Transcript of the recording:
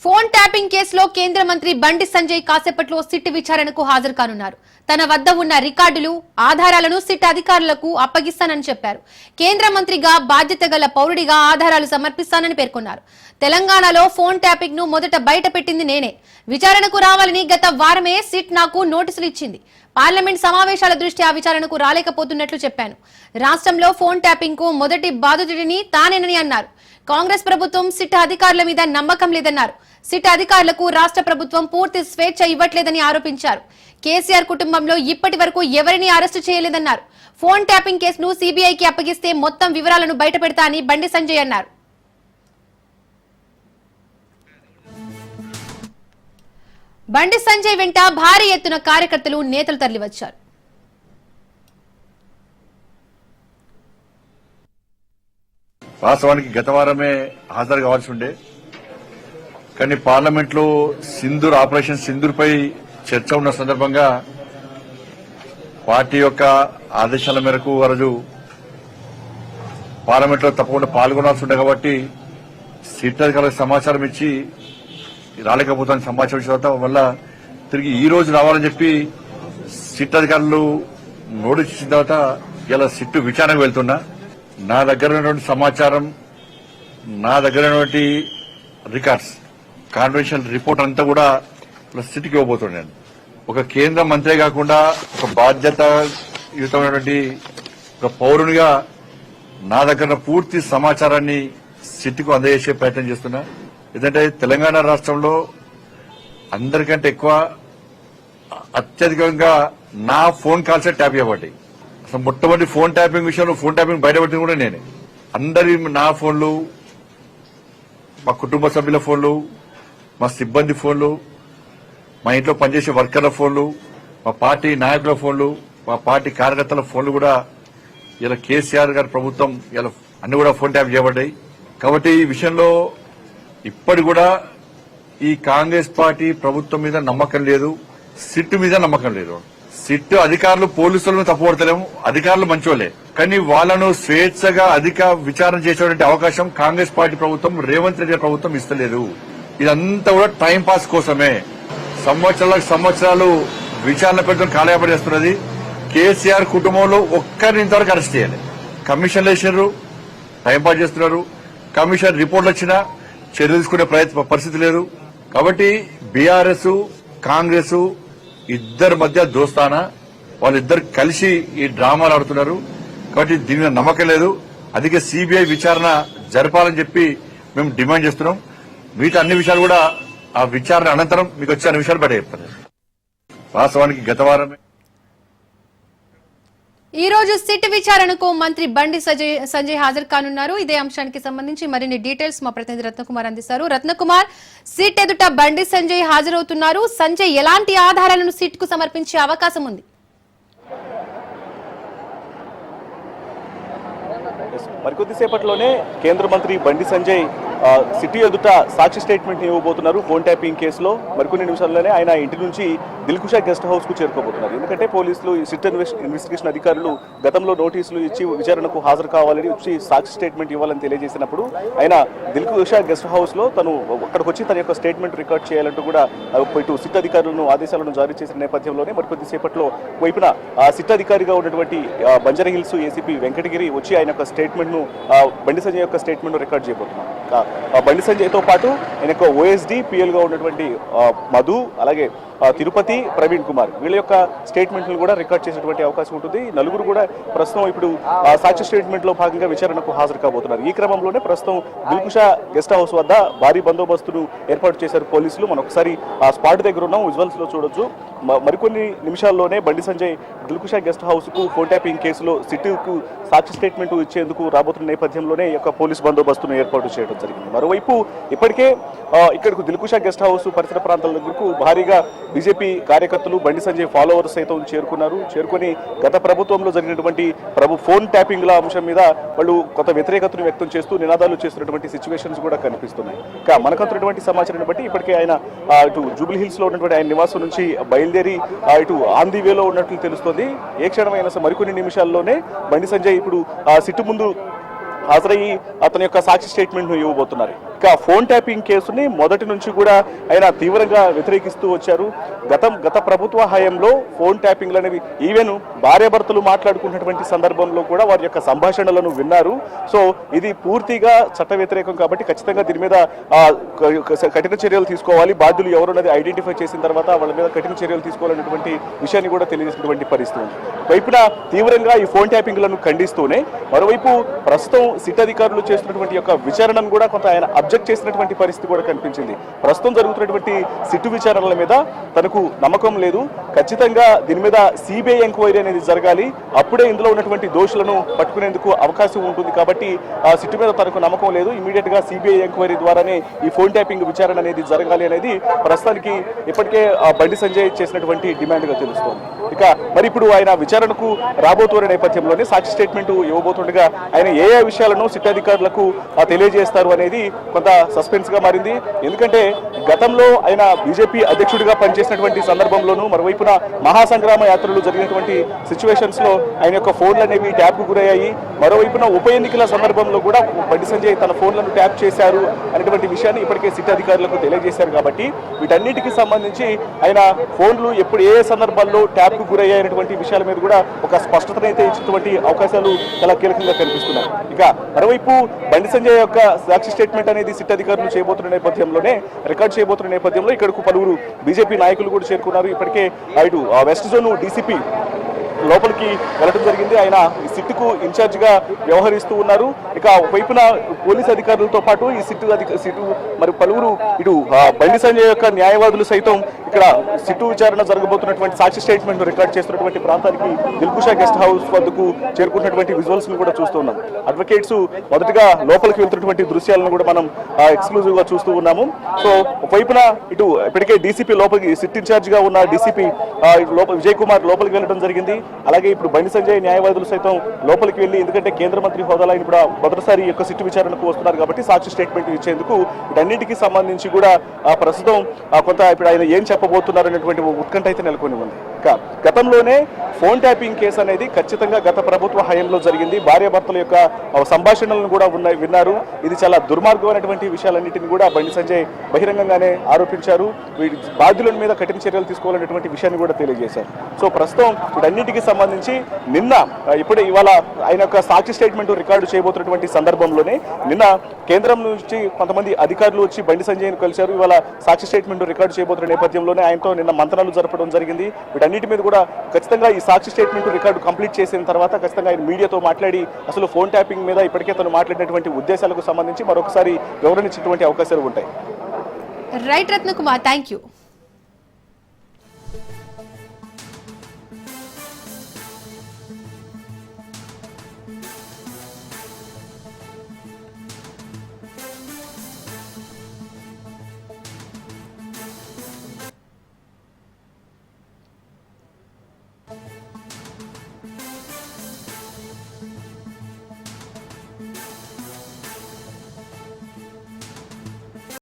Phone tapping కేసులో కేంద్ర మంత్రి బండి సంజయ్ కాసేపట్లో సిట్ విచారణకు హాజరు కానున్నారు. తన వద్ద ఉన్న రికార్డులు, ఆధారాలను సిట్ అధికారులకు అప్పగిస్తానని చెప్పారు. కేంద్ర మంత్రిగా బాధ్యత గల పౌరుడిగా ఆధారాలు సమర్పిస్తానని పేర్కొన్నారు. తెలంగాణలో ఫోన్ ట్యాపింగ్ ను మొదట బయట పెట్టింది నేనే. విచారణకు రావాలని గత వారమే సిట్ నాకు నోటీసులు ఇచ్చింది. పార్లమెంట్ సమావేశాల దృష్ట్యా విచారణకు రాలేకపోతున్నట్లు చెప్పాను. రాష్ట్రంలో ఫోన్ ట్యాపింగ్ కు మొదటి బాధితుడిని తానేనని అన్నారు. కాంగ్రెస్ ప్రభుత్వం సిట్ అధికారుల మీద నమ్మకం లేదన్నారు. సిట్ అధికారులకు రాష్ట్ర ప్రభుత్వం పూర్తి స్వేచ్ఛ ఇవ్వట్లేదని ఆరోపించారు. కేసీఆర్ కుటుంబంలో ఇప్పటి వరకు ఎవరిని అరెస్టు చేయలేదన్నారు. ఫోన్ ట్యాపింగ్ కేసును సీబీఐకి అప్పగిస్తే మొత్తం వివరాలను బయటపెడతా అని బండి సంజయ్ అన్నారు. బండి సంజయ్ వెంట భారీ ఎత్తున కార్యకర్తలు, నేతలు తరలివచ్చారు. వాస్తవానికి గత వారమే హాజరు కావాల్సి ఉండే, కానీ పార్లమెంట్ లో ఆపరేషన్ సింధూర్ పై చర్చ ఉన్న సందర్భంగా పార్టీ యొక్క ఆదేశాల మేరకు ఆ రోజు పార్లమెంట్ లో తప్పకుండా పాల్గొనాల్సి ఉండే కాబట్టి సిట్ అధికారులకు సమాచారం ఇచ్చి రాలేకపోతాను సమాచారం ఇచ్చిన వల్ల తిరిగి ఈ రోజు రావాలని చెప్పి సిట్ అధికారులు నోటీస్ ఇచ్చిన తర్వాత ఇలా సిట్ విచారణకు వెళ్తున్నా. నా దగ్గర ఉన్నటువంటి సమాచారం, నా దగ్గర ఉన్నటువంటి రికార్డ్స్, కాన్ఫిడెన్షియల్ రిపోర్ట్ అంతా కూడా సిట్కి ఇవ్వబోతున్నాను. ఒక కేంద్ర మంత్రి కాకుండా ఒక బాధ్యతాయుతమైనటువంటి ఒక పౌరునిగా నా దగ్గర పూర్తి సమాచారాన్ని సిట్కు అందజేసే ప్రయత్నం చేస్తున్నా. ఎందుకంటే తెలంగాణ రాష్ట్రంలో అందరికంటే ఎక్కువ అత్యధికంగా నా ఫోన్ కాల్సే ట్యాప్ చేయబడ్డాయి. అసలు మొట్టమొదటి ఫోన్ ట్యాపింగ్ విషయంలో ఫోన్ ట్యాపింగ్ బయటపెట్టింది కూడా నేనే. అందరి నా ఫోన్లు, మా కుటుంబ సభ్యుల ఫోన్లు, మా సిబ్బంది ఫోన్లు, మా ఇంట్లో పనిచేసే వర్కర్ల ఫోన్లు, మా పార్టీ నాయకుల ఫోన్లు, మా పార్టీ కార్యకర్తల ఫోన్లు కూడా ఇలా కేసీఆర్ గారి ప్రభుత్వం ఇలా అన్ని కూడా ఫోన్ ట్యాప్ చేయబడ్డాయి. కాబట్టి ఈ విషయంలో ఇప్పటి కూడా ఈ కాంగ్రెస్ పార్టీ ప్రభుత్వం మీద నమ్మకం లేదు, సిట్ మీద నమ్మకం లేదు. సిట్ అధికారులు, పోలీసులను తప్పుపడతలేము, అధికారులు మంచోళ్లే, కానీ వాళ్లను స్వేచ్ఛగా అధిక విచారణ చేసేటువంటి అవకాశం కాంగ్రెస్ పార్టీ ప్రభుత్వం, రేవంత్ రెడ్డి ప్రభుత్వం ఇస్తలేదు. ఇదంతా కూడా టైం పాస్ కోసమే. సంవత్సరాలు విచారణ పెడుతున్న కాలయాపన చేస్తున్నది. కేసీఆర్ కుటుంబంలో ఒక్కరిని ఇంతవరకు అరెస్ట్ చేయాలి. కమిషన్లు వేసినారు, టైంపాస్ చేస్తున్నారు. కమిషన్ రిపోర్ట్లు వచ్చినా చర్యలు తీసుకునే పరిస్థితి లేదు. కాబట్టి బీఆర్ఎస్, కాంగ్రెస్ ఇద్దరి మధ్య దోస్తానా, వాళ్ళిద్దరు కలిసి ఈ డ్రామాలు ఆడుతున్నారు. కాబట్టి దీని మీద నమ్మకం లేదు. అందుకే సీబీఐ విచారణ జరపాలని చెప్పి మేము డిమాండ్ చేస్తున్నాం. మిగతా అన్ని విషయాలు కూడా ఆ విచారణ అనంతరం మీకు వచ్చే అన్ని విషయాలు బయట చెప్తాను. వాస్తవానికి గత వారమే ఈ రోజు సిట్ విచారణకు మంత్రి బండి సంజయ్ హాజరు కానున్నారు. ఇదే అంశానికి సంబంధించి మరిన్ని డీటెయిల్స్ మా ప్రతినిధి రత్నకుమార్ అందిస్తారు. రత్నకుమార్, సిట్ ఎదుట బండి సంజయ్ హాజరవుతున్నారు. సంజయ్ ఎలాంటి ఆధారాలను సిట్ కు సమర్పించే అవకాశం ఉంది? మరికొద్దిసేపట్లోనే కేంద్ర మంత్రి బండి సంజయ్ సిటీ ఎదుట సాక్షి స్టేట్మెంట్ ఇవ్వబోతున్నారు. ఫోన్ ట్యాపింగ్ కేసులో మరికొన్ని నిమిషాల్లోనే ఆయన ఇంటి నుంచి దిల్కుషా గెస్ట్ హౌస్ కు చేరుకోబోతున్నారు. ఎందుకంటే పోలీసులు, సిట్ ఇన్వెస్టిగేషన్ అధికారులు గతంలో నోటీసులు ఇచ్చి విచారణకు హాజరు కావాలని వచ్చి సాక్షి స్టేట్మెంట్ ఇవ్వాలని తెలియజేసినప్పుడు ఆయన దిల్కుషా గెస్ట్ హౌస్ లో తను అక్కడికి వచ్చి తన యొక్క స్టేట్మెంట్ రికార్డ్ చేయాలంటూ కూడా ఇటు సిట్ అధికారులను ఆదేశాలను జారీ చేసిన నేపథ్యంలోనే మరికొద్దిసేపట్లో వైపున సిట్ అధికారిగా ఉన్నటువంటి బంజారాహిల్స్ ఏసీపీ వెంకటగిరి వచ్చి ఆయన యొక్క స్టేట్మెంట్ ను, బండి సంజయ్ యొక్క స్టేట్మెంట్ ను రికార్డ్ చేయబోతున్నారు. బండి సంజయ్ తో పాటు ఆయన యొక్క ఓఎస్డీ పిఎల్ గా ఉన్నటువంటి మధు, అలాగే తిరుపతి, ప్రవీణ్ కుమార్ వీళ్ళ యొక్క స్టేట్మెంట్లు కూడా రికార్డ్ చేసేటువంటి అవకాశం ఉంటుంది. నలుగురు కూడా ప్రస్తుతం ఇప్పుడు సాక్షి స్టేట్మెంట్ లో భాగంగా విచారణకు హాజరు కాబోతున్నారు. ఈ క్రమంలోనే ప్రస్తుతం దిల్కుషా గెస్ట్ హౌస్ వద్ద భారీ బందోబస్తును ఏర్పాటు చేశారు పోలీసులు. మనం ఒకసారి ఆ స్పాట్ దగ్గర ఉన్నాం, విజువల్స్ లో చూడొచ్చు. మరికొన్ని నిమిషాల్లోనే బండి సంజయ్ దిల్కుషా గెస్ట్ హౌస్ కు ఫోన్ ట్యాపింగ్ కేసులో సిట్కు సాక్షి స్టేట్మెంట్ ఇచ్చేందుకు రాబోతున్న నేపథ్యంలోనే ఈ యొక్క పోలీసు బందోబస్తును ఏర్పాటు చేయడం జరిగింది. మరోవైపు ఇప్పటికే ఇక్కడకు దిల్కుషా గెస్ట్ హౌస్ పరిసర ప్రాంతాల దగ్గరకు భారీగా బీజేపీ కార్యకర్తలు, బండి సంజయ్ ఫాలోవర్స్ సైతం చేరుకొని గత ప్రభుత్వంలో జరిగినటువంటి ఫోన్ ట్యాపింగ్ల అంశం మీద వాళ్ళు కొంత వ్యతిరేకతను వ్యక్తం చేస్తూ నినాదాలు చేస్తున్నటువంటి సిచ్యువేషన్స్ కూడా కనిపిస్తున్నాయి. మనకంతున్నటువంటి సమాచారాన్ని బట్టి ఇప్పటికే ఆయన ఇటు జూబ్లీ హిల్స్ లో ఉన్నటువంటి ఆయన నివాసం నుంచి బయలుదేరి ఇటు ఆన్ ది వేలో ఉన్నట్లు తెలుస్తోంది. ఏ క్షణమైనా మరికొన్ని నిమిషాల్లోనే బండి సంజయ్ ఇప్పుడు సిట్టు ముందు హాజరయ్యి అతని యొక్క సాక్షి స్టేట్మెంట్ ను ఇవ్వబోతున్నారు. ఇక ఫోన్ ట్యాపింగ్ కేసుని మొదటి నుంచి కూడా ఆయన తీవ్రంగా వ్యతిరేకిస్తూ వచ్చారు. గత ప్రభుత్వ హయాంలో ఫోన్ ట్యాపింగ్లు అనేవి ఈవెన్ భార్యాభర్తలు మాట్లాడుకున్నటువంటి సందర్భంలో కూడా వారి యొక్క సంభాషణలను విన్నారు. సో ఇది పూర్తిగా చట్ట వ్యతిరేకం కాబట్టి ఖచ్చితంగా దీని మీద కఠిన చర్యలు తీసుకోవాలి. బాధ్యులు ఎవరున్నది ఐడెంటిఫై చేసిన తర్వాత వాళ్ళ మీద కఠిన చర్యలు తీసుకోవాలనేటువంటి విషయాన్ని కూడా తెలియజేసినటువంటి పరిస్థితి ఉంది. వైపున తీవ్రంగా ఈ ఫోన్ ట్యాపింగ్లను ఖండిస్తూనే మరోవైపు ప్రస్తుతం సిట్ అధికారులు చేస్తున్నటువంటి యొక్క విచారణను కూడా కొంత ఆయన అబ్జెక్ట్ చేసినటువంటి పరిస్థితి కూడా కనిపించింది. ప్రస్తుతం జరుగుతున్నటువంటి సిట్టు విచారణల మీద తనకు నమ్మకం లేదు, ఖచ్చితంగా దీని మీద సిబిఐ ఎంక్వైరీ అనేది జరగాలి, అప్పుడే ఇందులో ఉన్నటువంటి దోషులను పట్టుకునేందుకు అవకాశం ఉంటుంది కాబట్టి ఆ సిట్టు మీద తనకు నమ్మకం లేదు, ఇమీడియట్ గా సిబిఐ ఎంక్వైరీ ద్వారానే ఈ ఫోన్ ట్యాపింగ్ విచారణ అనేది జరగాలి అనేది ప్రస్తుతానికి ఇప్పటికే బండి సంజయ్ చేసినటువంటి డిమాండ్ గా తెలుస్తోంది. ఇక మరి ఇప్పుడు ఆయన విచారణకు రాబోతున్న నేపథ్యంలోనే సాక్షి స్టేట్మెంట్ ఇవ్వబోతుండగా ఆయన ఏ విషయాలను సిట్ అధికారులకు తెలియజేస్తారు అనేది కొంత సస్పెన్స్ గా మారింది. ఎందుకంటే గతంలో ఆయన బీజేపీ అధ్యక్షుడిగా పనిచేసినటువంటి సందర్భంలోనూ మరోవైపున మహాసంగ్రామ యాత్రలు జరిగినటువంటి సిచ్యువేషన్స్ లో ఆయన యొక్క ఫోన్లు అనేవి ట్యాప్ కు గురయ్యాయి. మరోవైపున ఉప ఎన్నికల సందర్భంలో కూడా బండి సంజయ్ తన ఫోన్లను ట్యాప్ చేశారు అనేటువంటి విషయాన్ని ఇప్పటికే సిట్ అధికారులకు తెలియజేశారు. కాబట్టి వీటన్నిటికీ సంబంధించి ఆయన ఫోన్లు ఎప్పుడు ఏ సందర్భాల్లో ట్యాప్ కు గురయ్యాయనేటువంటి విషయాల మీద కూడా ఒక స్పష్టతనైతే ఇచ్చినటువంటి అవకాశాలు చాలా కీలకంగా కనిపిస్తున్నాయి. ఇక మరోవైపు బండి సంజయ్ యొక్క సాక్షి స్టేట్మెంట్ అనేది సిట్ అధికారులు చేయబోతున్న నేపథ్యంలోనే రికార్డ్ చేయబోతున్న నేపథ్యంలో ఇక్కడకు పలువురు బీజేపీ నాయకులు కూడా చేరుకున్నారు. ఇప్పటికే ఇటు వెస్ట్ జోన్ డీసీపీ లోపలికి వెళ్ళడం జరిగింది. ఆయన ఈ సిట్టుకు ఇన్ఛార్జ్ గా వ్యవహరిస్తూ ఉన్నారు. ఇక వైపున పోలీస్ అధికారులతో పాటు ఈ సిట్టు మరి పలువురు ఇటు బండి సంజయ్ యొక్క న్యాయవాదులు సైతం ఇక్కడ సిట్టు విచారణ జరగబోతున్నటువంటి సాక్షి స్టేట్మెంట్ రికార్డ్ చేస్తున్నటువంటి ప్రాంతానికి దిల్కుషా గెస్ట్ హౌస్ వద్దకు చేరుకున్నటువంటి విజువల్స్ ను కూడా చూస్తున్నాం. అడ్వకేట్స్ మొదటగా లోపలికి వెళ్తున్నటువంటి దృశ్యాలను కూడా మనం ఎక్స్క్లూజివ్ గా చూస్తూ ఉన్నాము. సో వైపున ఇటు ఇప్పటికే డీసీపీ లోపలికి సిట్ ఇన్ఛార్జ్ గా ఉన్న డీసీపీ విజయ్ కుమార్ లోపలికి వెళ్ళడం జరిగింది. అలాగే ఇప్పుడు బండి సంజయ్ న్యాయవాదులు సైతం లోపలికి వెళ్ళి, ఎందుకంటే కేంద్ర మంత్రి హోదాలో ఆయన కూడా మొదటిసారి యొక్క సిట్టు విచారణకు వస్తున్నారు కాబట్టి సాక్షి స్టేట్మెంట్ ఇచ్చేందుకు వీటన్నిటికీ సంబంధించి కూడా ప్రస్తుతం కొంత ఇప్పుడు ఆయన ఏం చెప్పబోతున్నారు అనేటువంటి ఉత్కంఠ అయితే నెలకొని ఉంది. గతంలోనే ఫోన్ ట్యాపింగ్ కేసు అనేది ఖచ్చితంగా గత ప్రభుత్వ హయాంలో జరిగింది. భార్యాభర్తల యొక్క సంభాషణలను కూడా విన్నారు. ఇది చాలా దుర్మార్గమైనటువంటి విషయాలన్నింటినీ కూడా బండి సంజయ్ బహిరంగంగానే ఆరోపించారు. వీటి బాధ్యుల మీద కఠిన చర్యలు తీసుకోవాలనేటువంటి విషయాన్ని కూడా తెలియజేశారు. సో ప్రస్తుతం వీటన్నిటికీ సంబంధించి ఇవాళ ఆయన యొక్క సాక్షి స్టేట్మెంట్ రికార్డు చేయబోతున్నటువంటి సందర్భంలోనే నిన్న కేంద్రం నుంచి కొంతమంది అధికారులు వచ్చి బండి సంజయ్ను కలిశారు. ఇవాళ సాక్షి స్టేట్మెంట్ రికార్డు చేయబోతున్న నేపథ్యంలోనే ఆయనతో నిన్న మంతనాలు జరపడం జరిగింది. వీటన్నిటి మీద కూడా ఖచ్చితంగా ఈ సాక్షి స్టేట్మెంట్ రికార్డు కంప్లీట్ చేసిన తర్వాత ఖచ్చితంగా ఆయన మీడియాతో మాట్లాడి అసలు ఫోన్ ట్యాపింగ్ మీద ఇప్పటికే తను మాట్లాడినటువంటి ఉద్దేశాలకు సంబంధించి మరొకసారి వివరణ ఇచ్చేటువంటి అవకాశాలు ఉంటాయి. Right Ratnakumar, thank you.